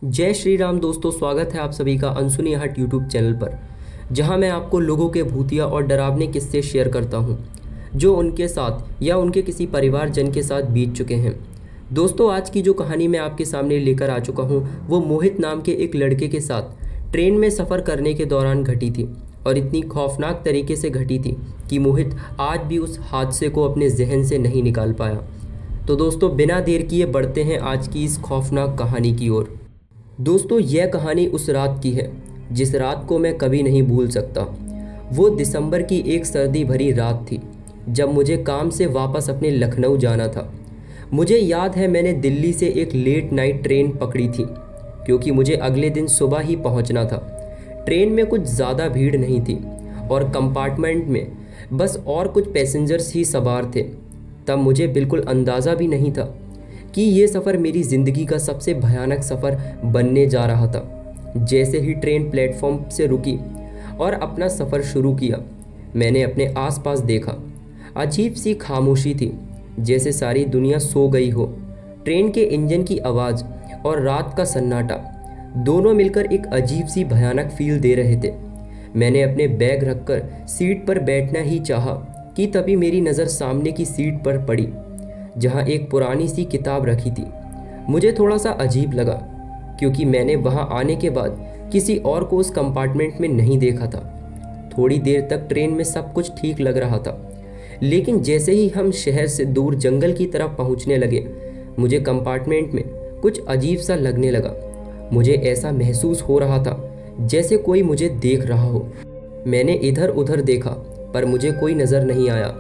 जय श्री राम दोस्तों, स्वागत है आप सभी का अनसुनी हट यूट्यूब चैनल पर, जहां मैं आपको लोगों के भूतिया और डरावने किस्से शेयर करता हूं जो उनके साथ या उनके किसी परिवारजन के साथ बीत चुके हैं। दोस्तों, आज की जो कहानी मैं आपके सामने लेकर आ चुका हूं वो मोहित नाम के एक लड़के के साथ ट्रेन में सफ़र करने के दौरान घटी थी और इतनी खौफनाक तरीके से घटी थी कि मोहित आज भी उस हादसे को अपने जहन से नहीं निकाल पाया। तो दोस्तों, बिना देर किए बढ़ते हैं आज की इस खौफनाक कहानी की ओर। दोस्तों, यह कहानी उस रात की है जिस रात को मैं कभी नहीं भूल सकता। वो दिसंबर की एक सर्दी भरी रात थी जब मुझे काम से वापस अपने लखनऊ जाना था। मुझे याद है मैंने दिल्ली से एक लेट नाइट ट्रेन पकड़ी थी क्योंकि मुझे अगले दिन सुबह ही पहुंचना था। ट्रेन में कुछ ज़्यादा भीड़ नहीं थी और कंपार्टमेंट में बस और कुछ पैसेंजर्स ही सवार थे। तब मुझे बिल्कुल अंदाज़ा भी नहीं था कि ये सफ़र मेरी ज़िंदगी का सबसे भयानक सफ़र बनने जा रहा था। जैसे ही ट्रेन प्लेटफॉर्म से रुकी और अपना सफ़र शुरू किया, मैंने अपने आसपास देखा। अजीब सी खामोशी थी, जैसे सारी दुनिया सो गई हो। ट्रेन के इंजन की आवाज़ और रात का सन्नाटा दोनों मिलकर एक अजीब सी भयानक फील दे रहे थे। मैंने अपने बैग रखकर सीट पर बैठना ही चाहा कि तभी मेरी नज़र सामने की सीट पर पड़ी जहां एक पुरानी सी किताब रखी थी। मुझे थोड़ा सा अजीब लगा क्योंकि मैंने वहां आने के बाद किसी और को उस कंपार्टमेंट में नहीं देखा था। थोड़ी देर तक ट्रेन में सब कुछ ठीक लग रहा था, लेकिन जैसे ही हम शहर से दूर जंगल की तरफ पहुंचने लगे, मुझे कंपार्टमेंट में कुछ अजीब सा लगने लगा। मुझे ऐसा महसूस हो रहा था जैसे कोई मुझे देख रहा हो। मैंने इधर उधर देखा पर मुझे कोई नज़र नहीं आया।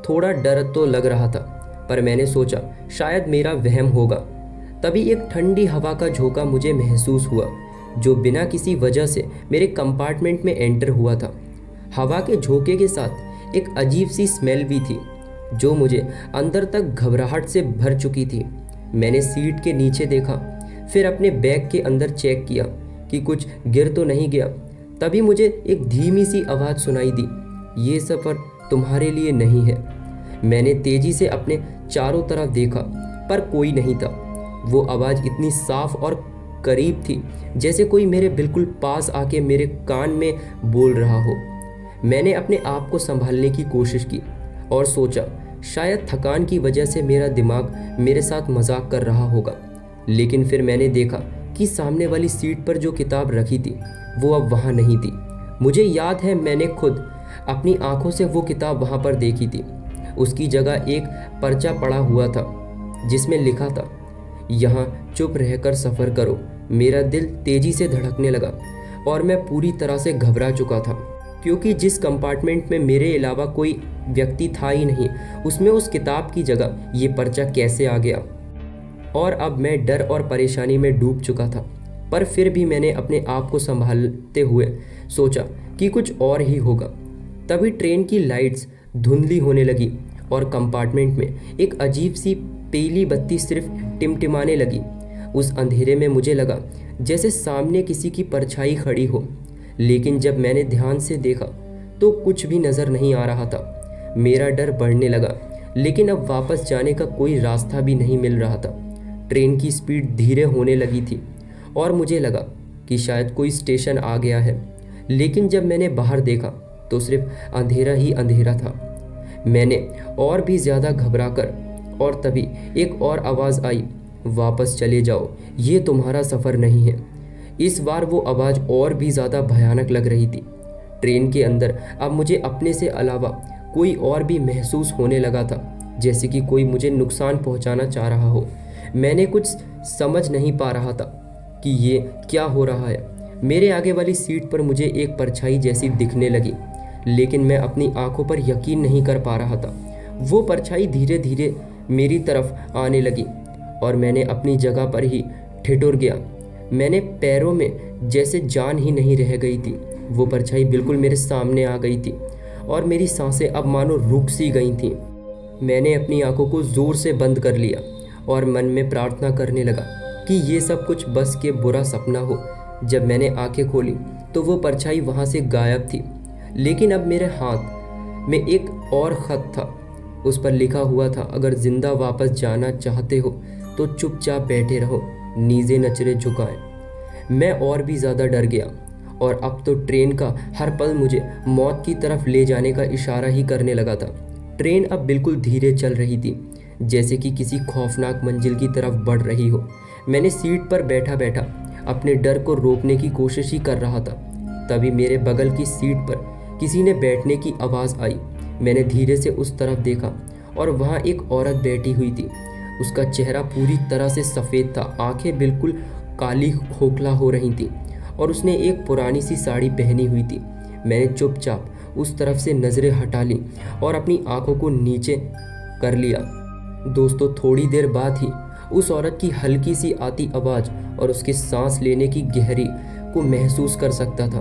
थोड़ा डर तो लग रहा था, पर मैंने सोचा शायद मेरा वहम होगा। तभी एक ठंडी हवा का झोंका मुझे महसूस हुआ जो बिना किसी वजह से मेरे कंपार्टमेंट में एंटर हुआ था। हवा के झोंके के साथ एक अजीब सी स्मेल भी थी जो मुझे अंदर तक घबराहट से भर चुकी थी। मैंने सीट के नीचे देखा, फिर अपने बैग के अंदर चेक किया कि कुछ गिर तो नहीं गया। तभी मुझे एक धीमी सी आवाज़ सुनाई दी, ये सफ़र तुम्हारे लिए नहीं है। मैंने तेजी से अपने चारों तरफ देखा पर कोई नहीं था। वो आवाज़ इतनी साफ और करीब थी जैसे कोई मेरे बिल्कुल पास आके मेरे कान में बोल रहा हो। मैंने अपने आप को संभालने की कोशिश की और सोचा शायद थकान की वजह से मेरा दिमाग मेरे साथ मजाक कर रहा होगा। लेकिन फिर मैंने देखा कि सामने वाली सीट पर जो किताब रखी थी वो अब वहाँ नहीं थी। मुझे याद है मैंने खुद अपनी आंखों से वो किताब वहाँ पर देखी थी। उसकी जगह एक पर्चा पड़ा हुआ था जिसमें लिखा था, यहाँ चुप रहकर सफ़र करो। मेरा दिल तेज़ी से धड़कने लगा और मैं पूरी तरह से घबरा चुका था क्योंकि जिस कंपार्टमेंट में मेरे अलावा कोई व्यक्ति था ही नहीं, उसमें उस किताब की जगह ये पर्चा कैसे आ गया। और अब मैं डर और परेशानी में डूब चुका था, पर फिर भी मैंने अपने आप को संभालते हुए सोचा कि कुछ और ही होगा। तभी ट्रेन की लाइट्स धुंधली होने लगी और कंपार्टमेंट में एक अजीब सी पीली बत्ती सिर्फ टिमटिमाने लगी। उस अंधेरे में मुझे लगा जैसे सामने किसी की परछाई खड़ी हो, लेकिन जब मैंने ध्यान से देखा तो कुछ भी नज़र नहीं आ रहा था। मेरा डर बढ़ने लगा, लेकिन अब वापस जाने का कोई रास्ता भी नहीं मिल रहा था। ट्रेन की स्पीड धीरे होने लगी थी और मुझे लगा कि शायद कोई स्टेशन आ गया है, लेकिन जब मैंने बाहर देखा तो सिर्फ अंधेरा ही अंधेरा था। मैंने और भी ज़्यादा घबराकर, और तभी एक और आवाज़ आई, वापस चले जाओ, ये तुम्हारा सफ़र नहीं है। इस बार वो आवाज़ और भी ज़्यादा भयानक लग रही थी। ट्रेन के अंदर अब मुझे अपने से अलावा कोई और भी महसूस होने लगा था, जैसे कि कोई मुझे नुकसान पहुंचाना चाह रहा हो। मैंने कुछ समझ नहीं पा रहा था कि ये क्या हो रहा है। मेरे आगे वाली सीट पर मुझे एक परछाई जैसी दिखने लगी, लेकिन मैं अपनी आंखों पर यकीन नहीं कर पा रहा था। वो परछाई धीरे धीरे मेरी तरफ आने लगी और मैंने अपनी जगह पर ही ठिठुर गया। मैंने पैरों में जैसे जान ही नहीं रह गई थी। वो परछाई बिल्कुल मेरे सामने आ गई थी और मेरी सांसें अब मानो रुक सी गई थीं। मैंने अपनी आंखों को ज़ोर से बंद कर लिया और मन में प्रार्थना करने लगा कि ये सब कुछ बस के बुरा सपना हो। जब मैंने आंखें खोली तो वो परछाई वहाँ से गायब थी, लेकिन अब मेरे हाथ में एक और ख़त था। उस पर लिखा हुआ था, अगर जिंदा वापस जाना चाहते हो तो चुपचाप बैठे रहो, नीजे नचरे झुकाएं। मैं और भी ज़्यादा डर गया और अब तो ट्रेन का हर पल मुझे मौत की तरफ ले जाने का इशारा ही करने लगा था। ट्रेन अब बिल्कुल धीरे चल रही थी, जैसे कि किसी खौफनाक मंजिल की तरफ बढ़ रही हो। मैंने सीट पर बैठा बैठा अपने डर को रोकने की कोशिश ही कर रहा था। तभी मेरे बगल की सीट पर किसी ने बैठने की आवाज़ आई। मैंने धीरे से उस तरफ देखा और वहाँ एक औरत बैठी हुई थी। उसका चेहरा पूरी तरह से सफ़ेद था, आंखें बिल्कुल काली खोखला हो रही थीं और उसने एक पुरानी सी साड़ी पहनी हुई थी। मैंने चुपचाप उस तरफ से नज़रें हटा ली और अपनी आंखों को नीचे कर लिया। दोस्तों, थोड़ी देर बाद ही उस औरत की हल्की सी आती आवाज़ और उसके सांस लेने की गहरी को महसूस कर सकता था।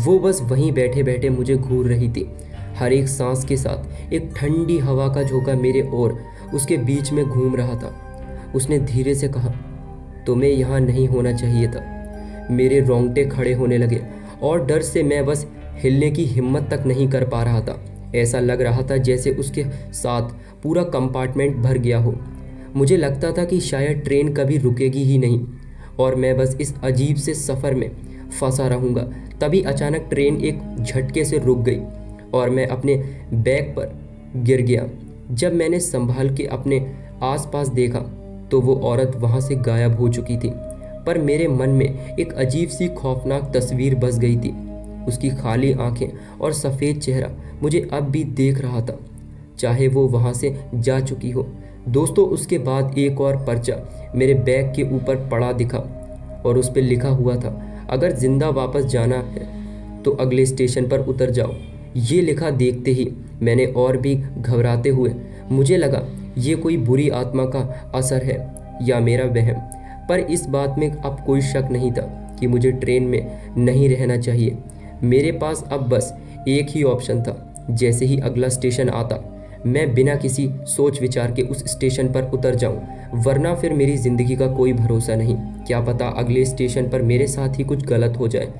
वो बस वहीं बैठे बैठे मुझे घूर रही थी। हर एक सांस के साथ एक ठंडी हवा का झोंका मेरे और उसके बीच में घूम रहा था। उसने धीरे से कहा, तुम्हें यहाँ नहीं होना चाहिए था। मेरे रोंगटे खड़े होने लगे और डर से मैं बस हिलने की हिम्मत तक नहीं कर पा रहा था। ऐसा लग रहा था जैसे उसके साथ पूरा कंपार्टमेंट भर गया हो। मुझे लगता था कि शायद ट्रेन कभी रुकेगी ही नहीं और मैं बस इस अजीब से सफ़र में फंसा रहूँगा। तभी अचानक ट्रेन एक झटके से रुक गई और मैं अपने बैग पर गिर गया। जब मैंने संभाल के अपने आसपास देखा तो वो औरत वहाँ से गायब हो चुकी थी, पर मेरे मन में एक अजीब सी खौफनाक तस्वीर बस गई थी। उसकी खाली आंखें और सफ़ेद चेहरा मुझे अब भी देख रहा था, चाहे वो वहाँ से जा चुकी हो। दोस्तों, उसके बाद एक और पर्चा मेरे बैग के ऊपर पड़ा दिखा और उस पर लिखा हुआ था, अगर ज़िंदा वापस जाना है तो अगले स्टेशन पर उतर जाओ। ये लिखा देखते ही मैंने और भी घबराते हुए, मुझे लगा ये कोई बुरी आत्मा का असर है या मेरा वहम। पर इस बात में अब कोई शक नहीं था कि मुझे ट्रेन में नहीं रहना चाहिए। मेरे पास अब बस एक ही ऑप्शन था, जैसे ही अगला स्टेशन आता मैं बिना किसी सोच विचार के उस स्टेशन पर उतर जाऊं, वरना फिर मेरी ज़िंदगी का कोई भरोसा नहीं। क्या पता अगले स्टेशन पर मेरे साथ ही कुछ गलत हो जाए।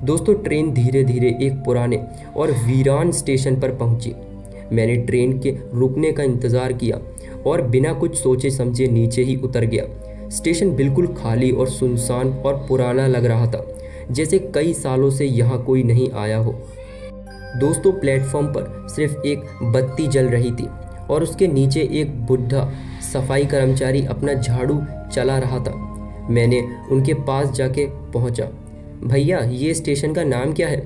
दोस्तों, ट्रेन धीरे धीरे एक पुराने और वीरान स्टेशन पर पहुंची। मैंने ट्रेन के रुकने का इंतज़ार किया और बिना कुछ सोचे समझे नीचे ही उतर गया। स्टेशन बिल्कुल खाली और सुनसान और पुराना लग रहा था, जैसे कई सालों से यहाँ कोई नहीं आया हो। दोस्तों, प्लेटफॉर्म पर सिर्फ एक बत्ती जल रही थी और उसके नीचे एक बुढ़ा सफाई कर्मचारी अपना झाड़ू चला रहा था। मैंने उनके पास जाके पहुंचा। भैया, ये स्टेशन का नाम क्या है?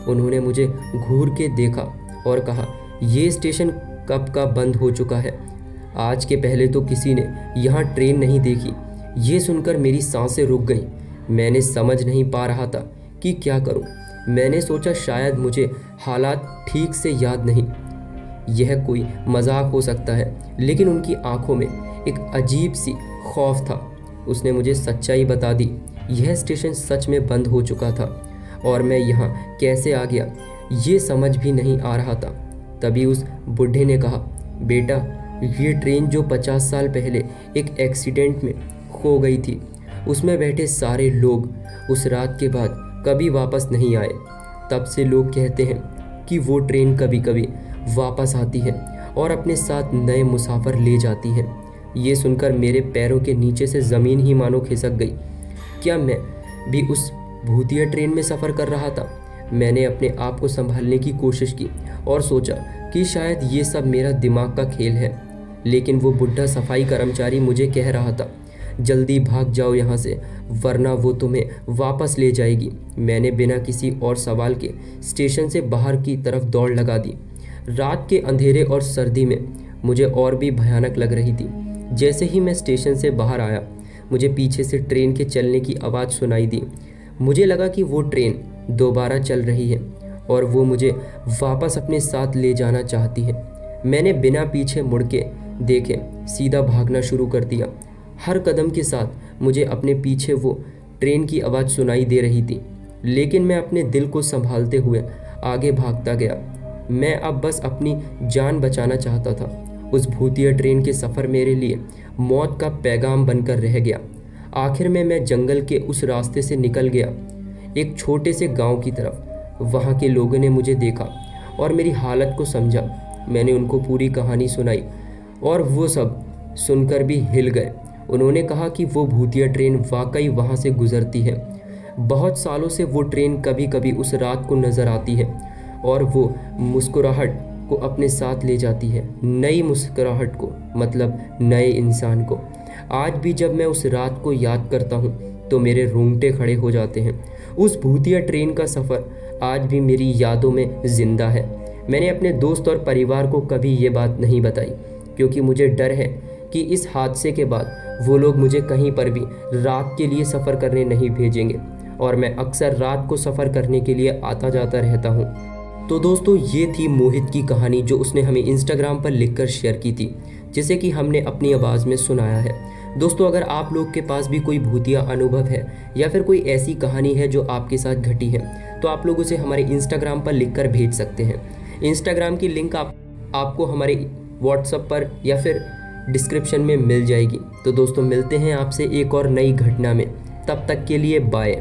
उन्होंने मुझे घूर के देखा और कहा, ये स्टेशन कब का बंद हो चुका है। आज के पहले तो किसी ने यहाँ ट्रेन नहीं देखी। ये सुनकर मेरी सांसें रुक गईं। मैंने समझ नहीं पा रहा था कि क्या करूं। मैंने सोचा शायद मुझे हालात ठीक से याद नहीं, यह कोई मजाक हो सकता है, लेकिन उनकी आंखों में एक अजीब सी खौफ था। उसने मुझे सच्चाई बता दी। यह स्टेशन सच में बंद हो चुका था और मैं यहाँ कैसे आ गया ये समझ भी नहीं आ रहा था। तभी उस बूढ़े ने कहा, बेटा, ये ट्रेन जो 50 साल पहले एक एक्सीडेंट में खो गई थी, उसमें बैठे सारे लोग उस रात के बाद कभी वापस नहीं आए। तब से लोग कहते हैं कि वो ट्रेन कभी कभी वापस आती है और अपने साथ नए मुसाफिर ले जाती है। ये सुनकर मेरे पैरों के नीचे से ज़मीन ही मानो खिसक गई। क्या मैं भी उस भूतिया ट्रेन में सफ़र कर रहा था? मैंने अपने आप को संभालने की कोशिश की और सोचा कि शायद ये सब मेरा दिमाग का खेल है, लेकिन वो बुढ़ा सफाई कर्मचारी मुझे कह रहा था, जल्दी भाग जाओ यहाँ से, वरना वो तुम्हें वापस ले जाएगी। मैंने बिना किसी और सवाल के स्टेशन से बाहर की तरफ दौड़ लगा दी। रात के अंधेरे और सर्दी में मुझे और भी भयानक लग रही थी। जैसे ही मैं स्टेशन से बाहर आया, मुझे पीछे से ट्रेन के चलने की आवाज़ सुनाई दी। मुझे लगा कि वो ट्रेन दोबारा चल रही है और वो मुझे वापस अपने साथ ले जाना चाहती है। मैंने बिना पीछे मुड़ के देखे सीधा भागना शुरू कर दिया। हर कदम के साथ मुझे अपने पीछे वो ट्रेन की आवाज़ सुनाई दे रही थी, लेकिन मैं अपने दिल को संभालते हुए आगे भागता गया। मैं अब बस अपनी जान बचाना चाहता था। उस भूतिया ट्रेन के सफ़र मेरे लिए मौत का पैगाम बनकर रह गया। आखिर में मैं जंगल के उस रास्ते से निकल गया, एक छोटे से गांव की तरफ। वहाँ के लोगों ने मुझे देखा और मेरी हालत को समझा। मैंने उनको पूरी कहानी सुनाई और वो सब सुनकर भी हिल गए। उन्होंने कहा कि वो भूतिया ट्रेन वाकई वहाँ से गुजरती है। बहुत सालों से वो ट्रेन कभी कभी उस रात को नज़र आती है और वो मुस्कुराहट को अपने साथ ले जाती है, नई मुस्कुराहट को, मतलब नए इंसान को। आज भी जब मैं उस रात को याद करता हूँ तो मेरे रोंगटे खड़े हो जाते हैं। उस भूतिया ट्रेन का सफ़र आज भी मेरी यादों में ज़िंदा है। मैंने अपने दोस्त और परिवार को कभी ये बात नहीं बताई क्योंकि मुझे डर है कि इस हादसे के बाद वो लोग मुझे कहीं पर भी रात के लिए सफ़र करने नहीं भेजेंगे और मैं अक्सर रात को सफ़र करने के लिए आता जाता रहता हूँ। तो दोस्तों, ये थी मोहित की कहानी जो उसने हमें इंस्टाग्राम पर लिखकर शेयर की थी, जिसे कि हमने अपनी आवाज़ में सुनाया है। दोस्तों, अगर आप लोग के पास भी कोई भूतिया अनुभव है या फिर कोई ऐसी कहानी है जो आपके साथ घटी है तो आप लोग उसे हमारे इंस्टाग्राम पर लिखकर भेज सकते हैं। इंस्टाग्राम की लिंक आपको हमारे व्हाट्सएप पर या फिर डिस्क्रिप्शन में मिल जाएगी। तो दोस्तों, मिलते हैं आपसे एक और नई घटना में। तब तक के लिए बाय।